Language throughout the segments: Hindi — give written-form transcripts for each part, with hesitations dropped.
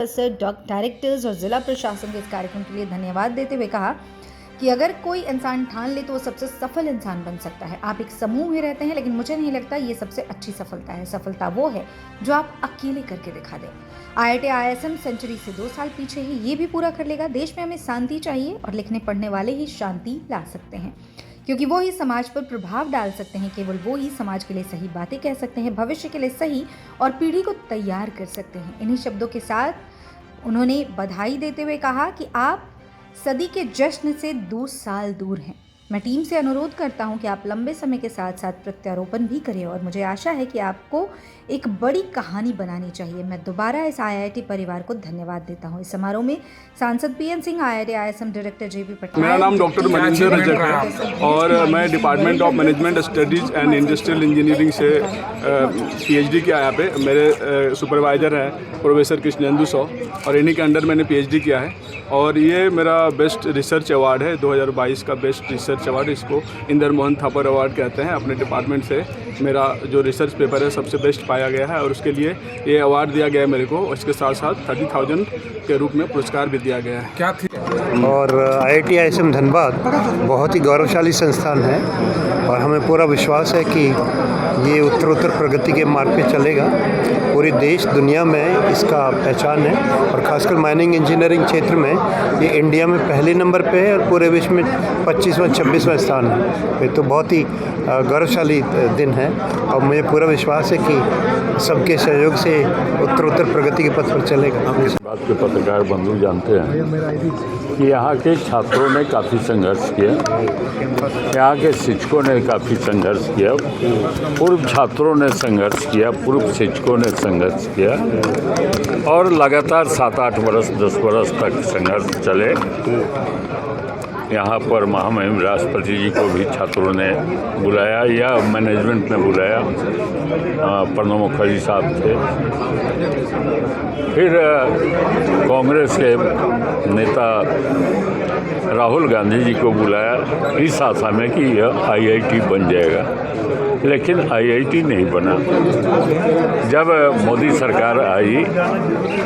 डायरेक्टर्स और जिला प्रशासन के इस कार्यक्रम के लिए धन्यवाद देते हुए कहा कि अगर कोई इंसान ठान ले तो वो सबसे सफल इंसान बन सकता है। आप एक समूह में रहते हैं, लेकिन मुझे नहीं लगता ये सबसे अच्छी सफलता है। सफलता वो है जो आप अकेले करके दिखा दें। IIT ISM सेंचुरी से 2 साल पीछे है, ये भी पूरा कर लेगा। देश में हमें शांति चाहिए और लिखने पढ़ने वाले ही शांति ला सकते हैं, क्योंकि वो ही समाज पर प्रभाव डाल सकते हैं। केवल वो ही समाज के लिए सही बातें कह सकते हैं, भविष्य के लिए सही और पीढ़ी को तैयार कर सकते हैं। इन्हीं शब्दों के साथ उन्होंने बधाई देते हुए कहा कि आप सदी के जश्न से 2 साल दूर हैं। मैं टीम से अनुरोध करता हूं कि आप लंबे समय के साथ साथ प्रत्यारोपण भी करें और मुझे आशा है कि आपको एक बड़ी कहानी बनानी चाहिए। मैं दोबारा इस IIT परिवार को धन्यवाद देता हूं। इस समारोह में सांसद PN Singh, IIT ISM director JP Patel. मेरा नाम डॉक्टर मनिंदर रजक है और मैं department of management studies and industrial engineering से PhD किया। यहाँ पे मेरे सुपरवाइज़र हैं प्रोफेसर कृष्णेंदु सौ और इन्हीं के अंडर मैंने PhD किया है। और ये मेरा बेस्ट रिसर्च अवार्ड है, 2022 का बेस्ट रिसर्च अवार्ड। इसको इंदर मोहन थापर अवार्ड कहते हैं। अपने डिपार्टमेंट से मेरा जो रिसर्च पेपर है सबसे बेस्ट पाया गया है और उसके लिए ये अवार्ड दिया गया है मेरे को। इसके साथ साथ 30,000 के रूप में पुरस्कार भी दिया गया है। क्या थी? और IIT ISM धनबाद बहुत ही गौरवशाली संस्थान है और हमें पूरा विश्वास है कि ये उत्तर प्रगति के मार्ग पे चलेगा। पूरे देश दुनिया में इसका पहचान है और खासकर माइनिंग इंजीनियरिंग क्षेत्र में ये इंडिया में पहले नंबर पे है और पूरे विश्व में 25वां-26वां स्थान है। ये तो बहुत ही गौरवशाली दिन है और मुझे पूरा विश्वास है कि सबके सहयोग से उत्तर प्रगति के पथ पर चलेगा। बात के पत्रकार बंधु जानते हैं कि यहाँ के छात्रों ने काफ़ी संघर्ष किया, यहाँ के शिक्षकों ने काफ़ी संघर्ष किया, पूर्व छात्रों ने संघर्ष किया, पूर्व शिक्षकों ने संघर्ष किया और लगातार 7-8 वर्ष 10 वर्ष तक संघर्ष चले। यहाँ पर महामहिम राष्ट्रपति जी को भी छात्रों ने बुलाया या मैनेजमेंट ने बुलाया, प्रणब मुखर्जी साहब थे। फिर कांग्रेस के नेता राहुल गांधी जी को बुलाया इस आशा में कि यह IIT बन जाएगा, लेकिन IIT नहीं बना। जब मोदी सरकार आई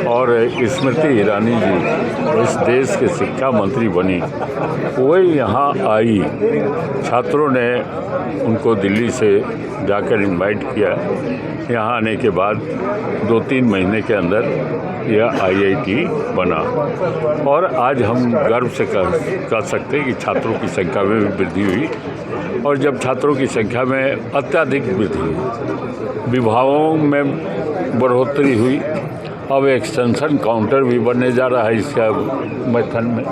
और स्मृति ईरानी जी इस देश के शिक्षा मंत्री बनी, वही यहाँ आई। छात्रों ने उनको दिल्ली से जाकर इनवाइट किया। यहाँ आने के बाद 2-3 महीने के अंदर यह IIT बना और आज हम गर्व से कह सकते हैं कि छात्रों की संख्या में भी वृद्धि हुई और जब छात्रों की संख्या में अत्यधिक वृद्धि हुई, विभागों में बढ़ोतरी हुई। अब एक्सटेंशन काउंटर भी बनने जा रहा है इसका मैथन में,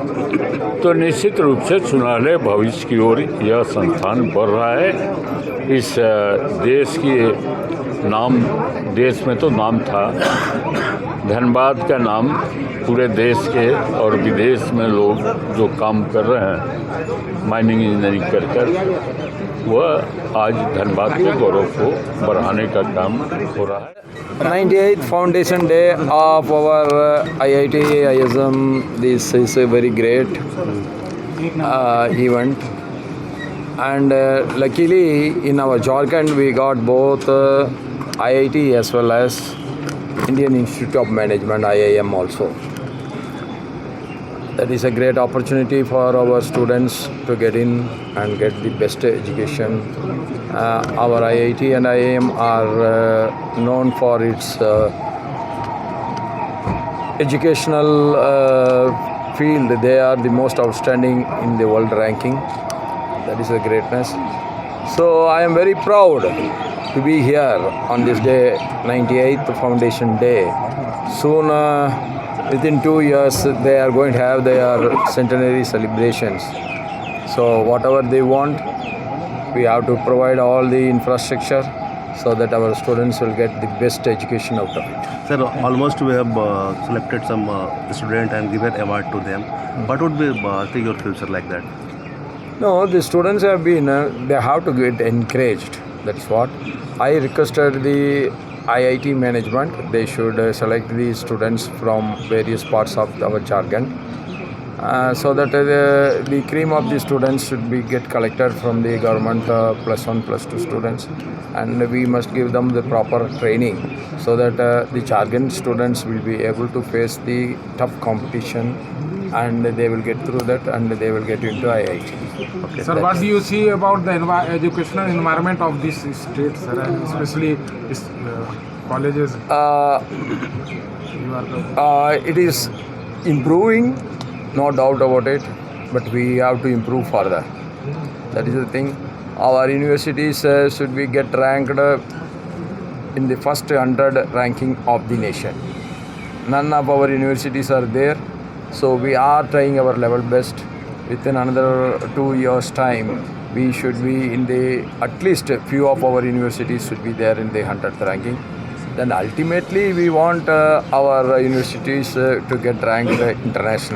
तो निश्चित रूप से सुनहरे भविष्य की ओर यह संस्थान बढ़ रहा है। इस देश की नाम, देश में तो नाम था, धनबाद का नाम पूरे देश के और विदेश में लोग जो काम कर रहे हैं माइनिंग इंजीनियरिंग कर वह आज धनबाद के गौरव को बढ़ाने का काम हो रहा है। 98th Foundation Day of our IIT ISM. This is a very great event, and luckily in our Jharkhand we got both IIT as well as Indian Institute of Management IIM also. That is a great opportunity for our students to get in and get the best education. Our IIT and IIM are known for its educational field. They are the most outstanding in the world ranking. That is a greatness. So I am very proud to be here on this day, 98th Foundation Day. Soon, within 2 years, they are going to have their centenary celebrations. So whatever they want, we have to provide all the infrastructure so that our students will get the best education out of it. Sir, almost we have selected some student and given award to them. What would be your future like that? No, the students have been, they have to get encouraged. That's what. I requested the IIT management, they should select the students from various parts of our Jharkhand so that the cream of the students should be get collected from the government +1 +2 students, and we must give them the proper training so that the jargon students will be able to face the tough competition, and they will get through that and they will get into IIT. Sir, what do you see about the educational environment of this state, sir, and especially this colleges? You are the It is improving, no doubt about it, but we have to improve further. That is the thing. Our universities should be get ranked in the first 100 ranking of the nation. None of our universities are there, so we are trying our level best. Within another 2 years' time, we should be in the, at least a few of our universities should be there in the 100th ranking. Then ultimately we want our universities to get ranked internationally.